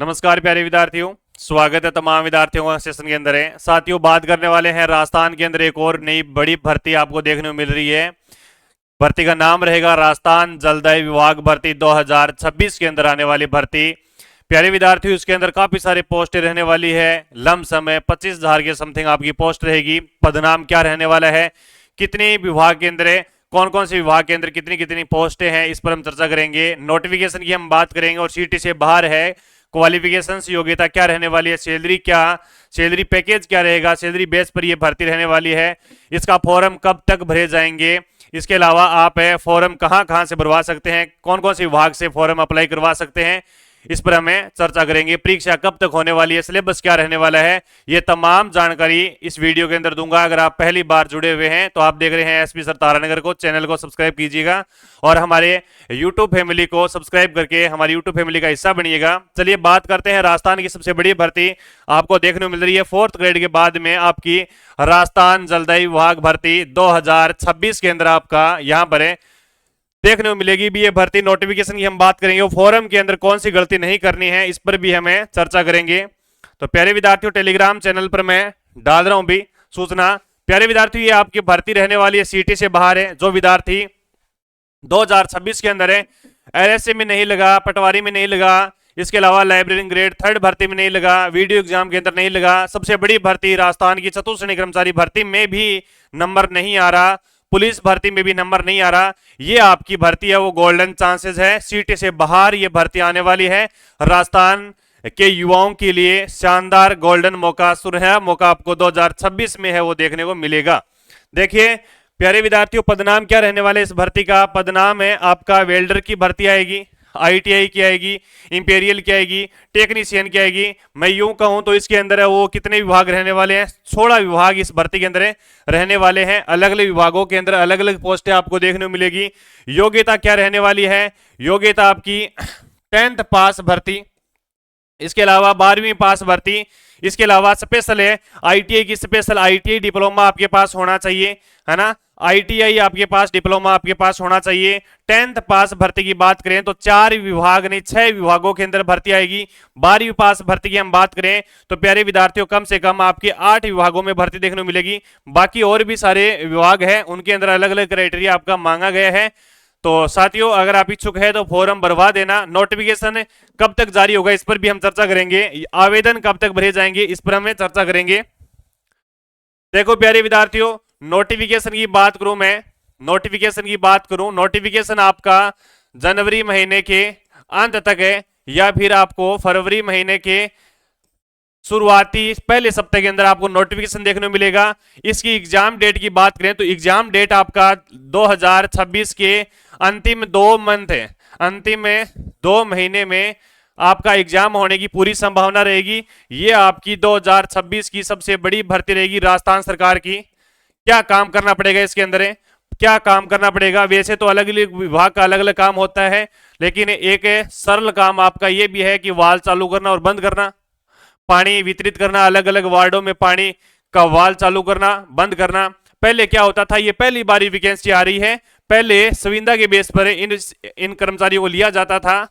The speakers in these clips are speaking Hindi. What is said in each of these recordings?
नमस्कार प्यारे विद्यार्थियों, स्वागत है तमाम विद्यार्थियों का सेशन के अंदर है। साथियों, बात करने वाले हैं राजस्थान के अंदर एक और नई बड़ी भर्ती आपको देखने को मिल रही है। भर्ती का नाम रहेगा राजस्थान जलदाय विभाग भर्ती 2026 के अंदर आने वाली भर्ती। प्यारे विद्यार्थियों, इसके अंदर काफी सारी पोस्टें रहने वाली है। लमसम है 25,000 के समथिंग आपकी पोस्ट रहेगी। पदनाम क्या रहने वाला है, कितने विभाग के अंदर है, कौन कौन से विभाग के अंदर कितनी कितनी पोस्टें हैं, इस पर हम चर्चा करेंगे। नोटिफिकेशन की हम बात करेंगे और सीटी से बाहर है। क्वालिफिकेशंस, योग्यता क्या रहने वाली है, सैलरी पैकेज क्या रहेगा, सैलरी बेस पर यह भर्ती रहने वाली है। इसका फॉर्म कब तक भरे जाएंगे, इसके अलावा आप फॉर्म कहां कहां से भरवा सकते हैं, कौन कौन से विभाग से फॉर्म अप्लाई करवा सकते हैं, इस पर हमें चर्चा करेंगे। परीक्षा कब तक होने वाली है, सिलेबस क्या रहने वाला है, ये तमाम जानकारी इस वीडियो के अंदर दूंगा। अगर आप पहली बार जुड़े हुए हैं तो आप देख रहे हैं एसपी सर तारानगर को, चैनल को सब्सक्राइब कीजिएगा और हमारे यूट्यूब फैमिली को सब्सक्राइब करके हमारी यूट्यूब फैमिली का हिस्सा बनिएगा। चलिए बात करते हैं राजस्थान की सबसे बड़ी भर्ती आपको देखने को मिल रही है 4th ग्रेड के बाद में आपकी राजस्थान जलदायी विभाग भर्ती 2026 के अंदर आपका यहां पर है देखने को मिलेगी भी ये भर्ती। नोटिफिकेशन की हम बात करेंगे, फॉरम के अंदर कौन सी गलती नहीं करनी है, इस पर भी हमें चर्चा करेंगे। तो प्यारे विद्यार्थियों, टेलीग्राम चैनल पर मैं डाल रहा हूं भी सूचना। प्यारे विद्यार्थियों, ये आपकी भर्ती रहने वाली है सीटी से बाहर है। जो विद्यार्थी 2026 के अंदर है, एलएसए में नहीं लगा, पटवारी में नहीं लगा, इसके अलावा लाइब्रेरी ग्रेड 3rd भर्ती में नहीं लगा, वीडियो एग्जाम के अंदर नहीं लगा, सबसे बड़ी भर्ती राजस्थान की चतुर्श्रेणी कर्मचारी भर्ती में भी नंबर नहीं आ रहा, पुलिस भर्ती में भी नंबर नहीं आ रहा, ये आपकी भर्ती है वो गोल्डन चांसेस है। सीटी से बाहर ये भर्ती आने वाली है। राजस्थान के युवाओं के लिए शानदार गोल्डन मौका, सुनहरा मौका आपको 2026 में है वो देखने को मिलेगा। देखिए प्यारे विद्यार्थियों, पदनाम क्या रहने वाले इस भर्ती का, पदनाम है आपका वेल्डर की भर्ती आएगी, आईटीआई की आएगी, इंपीरियल की आएगी, टेक्नीशियन की आएगी। मैं यूं कहूं तो इसके अंदर है वो कितने विभाग रहने वाले हैं, 16 विभाग इस भर्ती के अंदर रहने वाले हैं। अलग अलग विभागों के अंदर अलग अलग पोस्टें आपको देखने को मिलेगी। योग्यता क्या रहने वाली है, योग्यता आपकी 10th पास भर्ती, इसके अलावा 12वीं पास भर्ती, इसके अलावा स्पेशल है आईटीआई की, स्पेशल आईटीआई डिप्लोमा आपके पास होना चाहिए, है ना। आईटीआई आपके पास, डिप्लोमा आपके पास होना चाहिए। 10th पास भर्ती की बात करें तो 4 विभाग नहीं 6 विभागों के अंदर भर्ती आएगी। 12वीं पास भर्ती की हम बात करें तो प्यारे विद्यार्थियों कम से कम आपके 8 विभागों में भर्ती देखने को मिलेगी। बाकी और भी सारे विभाग हैं, उनके अंदर अलग अलग क्राइटेरिया आपका मांगा गया है। तो साथियों, अगर आप इच्छुक है तो फॉर्म भरवा देना। नोटिफिकेशन कब तक जारी होगा इस पर भी हम चर्चा करेंगे। आवेदन कब तक भरे जाएंगे इस पर हम चर्चा करेंगे। देखो प्यारे विद्यार्थियों, नोटिफिकेशन की बात करूं मैं, नोटिफिकेशन आपका जनवरी महीने के अंत तक है या फिर आपको फरवरी महीने के शुरुआती पहले सप्ताह के अंदर आपको नोटिफिकेशन देखने को मिलेगा। इसकी एग्जाम डेट की बात करें तो एग्जाम डेट आपका 2026 के अंतिम 2 मंथ है, अंतिम 2 महीने में आपका एग्जाम होने की पूरी संभावना रहेगी। ये आपकी 2026 की सबसे बड़ी भर्ती रहेगी राजस्थान सरकार की। क्या काम करना पड़ेगा इसके अंदर है, क्या काम करना पड़ेगा, वैसे तो अलग अलग विभाग का अलग अलग काम होता है, लेकिन एक सरल काम आपका ये भी है कि वाल्व चालू करना और बंद करना, पानी वितरित करना, अलग अलग वार्डों में पानी का वाल्व चालू करना बंद करना। पहले क्या होता था, ये पहली बार वैकेंसी आ रही है, पहले संविदा के बेस पर इन कर्मचारियों को लिया जाता था।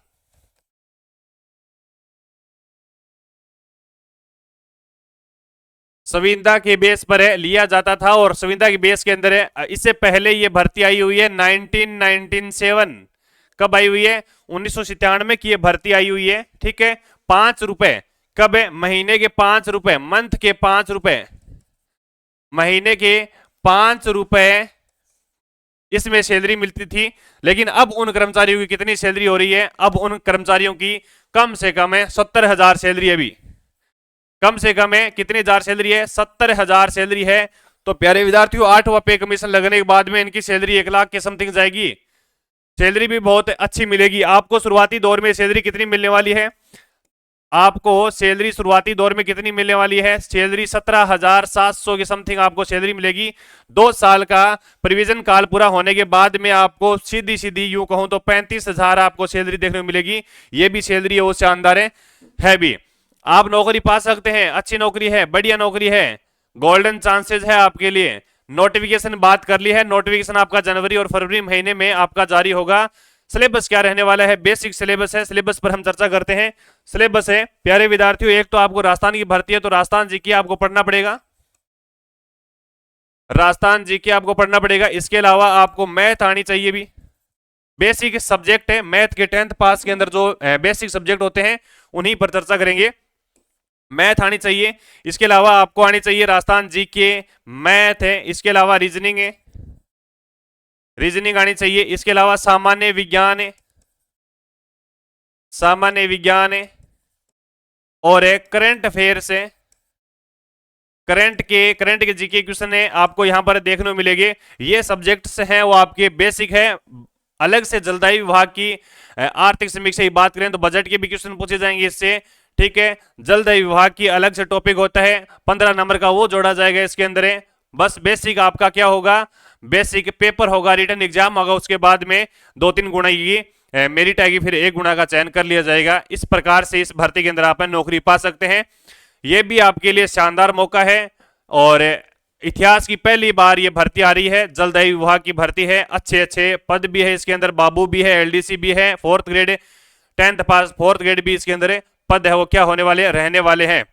संविदा के बेस पर लिया जाता था और संविदा के बेस के अंदर इससे पहले ये भर्ती आई हुई है 1997। कब आई हुई है, 1997 की ये भर्ती आई हुई है। ठीक है, 5 रुपए कब है, महीने के 5 रुपए, मंथ के 5 रुपए, महीने के 5 रुपए इसमें सैलरी मिलती थी। लेकिन अब उन कर्मचारियों की कितनी सैलरी हो रही है, अब उन कर्मचारियों की कम से कम है 70,000 सैलरी। अभी कम से कम है कितने हजार सैलरी है, 70,000 सैलरी है। तो प्यारे विद्यार्थियों, 8वां पे कमीशन लगने के बाद में इनकी सैलरी 1 लाख के समथिंग जाएगी। सैलरी भी बहुत अच्छी मिलेगी आपको। शुरुआती दौर में सैलरी कितनी मिलने वाली है, आपको सैलरी शुरुआती दौर में कितनी मिलने वाली है, सैलरी 17,700 के समथिंग आपको सैलरी मिलेगी। 2 साल का प्रोविजन काल पूरा होने के बाद में आपको सीधी सीधी यूं कहूं तो 35,000 आपको सैलरी देखने को मिलेगी। ये भी सैलरी है वो शानदार है भी। आप नौकरी पा सकते हैं, अच्छी नौकरी है, बढ़िया नौकरी है, गोल्डन चांसेस है आपके लिए। नोटिफिकेशन बात कर ली है, नोटिफिकेशन आपका जनवरी और फरवरी महीने में आपका जारी होगा। सिलेबस क्या रहने वाला है, बेसिक सिलेबस है, सिलेबस पर हम चर्चा करते हैं। सिलेबस है प्यारे विद्यार्थियों, एक तो आपको राजस्थान की भर्ती है तो राजस्थान जीके आपको पढ़ना पड़ेगा, राजस्थान जीके आपको पढ़ना पड़ेगा। इसके अलावा आपको मैथ आनी चाहिए भी, बेसिक सब्जेक्ट है मैथ के 10th पास के अंदर जो बेसिक सब्जेक्ट होते हैं उन्हीं पर चर्चा करेंगे। मैथ आनी चाहिए, इसके अलावा आपको आनी चाहिए राजस्थान जीके, मैथ है, इसके अलावा रीजनिंग है, रीजनिंग आनी चाहिए, इसके अलावा सामान्य विज्ञान है, सामान्य विज्ञान है, और एक करंट अफेयर्स है, करंट के जीके क्वेश्चन है आपको यहां पर देखने को मिलेंगे। ये सब्जेक्ट्स हैं वो आपके बेसिक है। अलग से जलदायी विभाग की आर्थिक समीक्षा की बात करें तो बजट के भी क्वेश्चन पूछे जाएंगे इससे, ठीक है। जलदायी विभाग की अलग से टॉपिक होता है, 15 नंबर का वो जोड़ा जाएगा इसके अंदर है। बस बेसिक आपका क्या होगा, बेसिक पेपर होगा, रिटर्न एग्जाम होगा, उसके बाद में 2-3 गुना की मेरिट आएगी, फिर 1 गुना का चयन कर लिया जाएगा। इस प्रकार से इस भर्ती के अंदर आप नौकरी पा सकते हैं। यह भी आपके लिए शानदार मौका है और इतिहास की पहली बार ये भर्ती आ रही है, जलदायी विभाग की भर्ती है। अच्छे अच्छे पद भी है इसके अंदर, बाबू भी है, एलडीसी भी है, 4th ग्रेड 10th पास 4th ग्रेड भी इसके अंदर पद है वो क्या होने वाले रहने वाले हैं,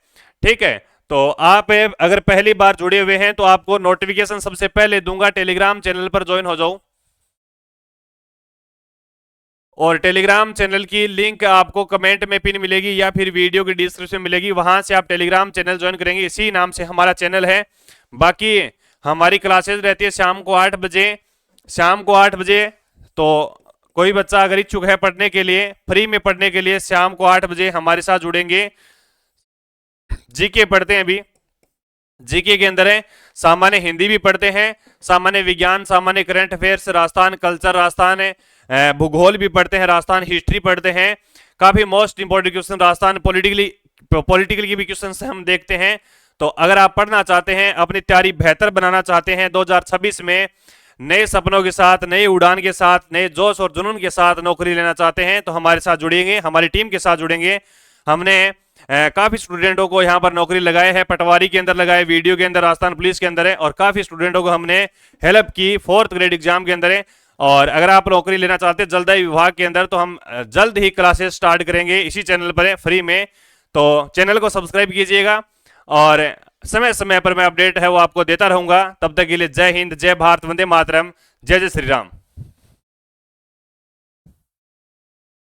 ठीक है। तो आप अगर पहली बार जुड़े हुए हैं तो आपको नोटिफिकेशन सबसे पहले दूंगा, टेलीग्राम चैनल पर ज्वाइन हो जाओ, और टेलीग्राम चैनल की लिंक आपको कमेंट में पिन मिलेगी या फिर वीडियो की डिस्क्रिप्शन मिलेगी, वहां से आप टेलीग्राम चैनल ज्वाइन करेंगे, इसी नाम से हमारा चैनल है। बाकी हमारी क्लासेस रहती है शाम को 8 बजे, शाम को 8 बजे। तो कोई बच्चा अगर इच्छुक है पढ़ने के लिए, फ्री में पढ़ने के लिए, शाम को 8 बजे हमारे साथ जुड़ेंगे। जीके पढ़ते हैं अभी, जीके के अंदर है सामान्य हिंदी भी पढ़ते हैं, सामान्य विज्ञान, सामान्य current affairs, Rajasthan culture, Rajasthan भूगोल भी पढ़ते हैं, राजस्थान हिस्ट्री पढ़ते हैं। काफी most important question Rajasthan political की भी क्वेश्चन हम देखते हैं। तो अगर आप पढ़ना चाहते हैं, अपनी तैयारी बेहतर बनाना चाहते हैं, 2026 में नए सपनों के साथ, नए उड़ान के साथ, नए जोश और जुनून के साथ नौकरी लेना चाहते हैं तो हमारे साथ जुड़ेंगे, हमारी टीम के साथ जुड़ेंगे। हमने काफी स्टूडेंटों को यहां पर नौकरी लगाए हैं, पटवारी के अंदर लगाए, वीडियो के अंदर, राजस्थान पुलिस के अंदर है, और काफी स्टूडेंटों को हमने हेल्प की 4th ग्रेड एग्जाम के अंदर है। और अगर आप नौकरी लेना चाहते हैं जलदायी विभाग के अंदर तो हम जल्द ही क्लासेस स्टार्ट करेंगे इसी चैनल पर फ्री में। तो चैनल को सब्सक्राइब कीजिएगा और समय समय पर मैं अपडेट है वो आपको देता रहूंगा। तब तक के लिए जय हिंद, जय भारत, वंदे मातरम, जय जय श्री राम।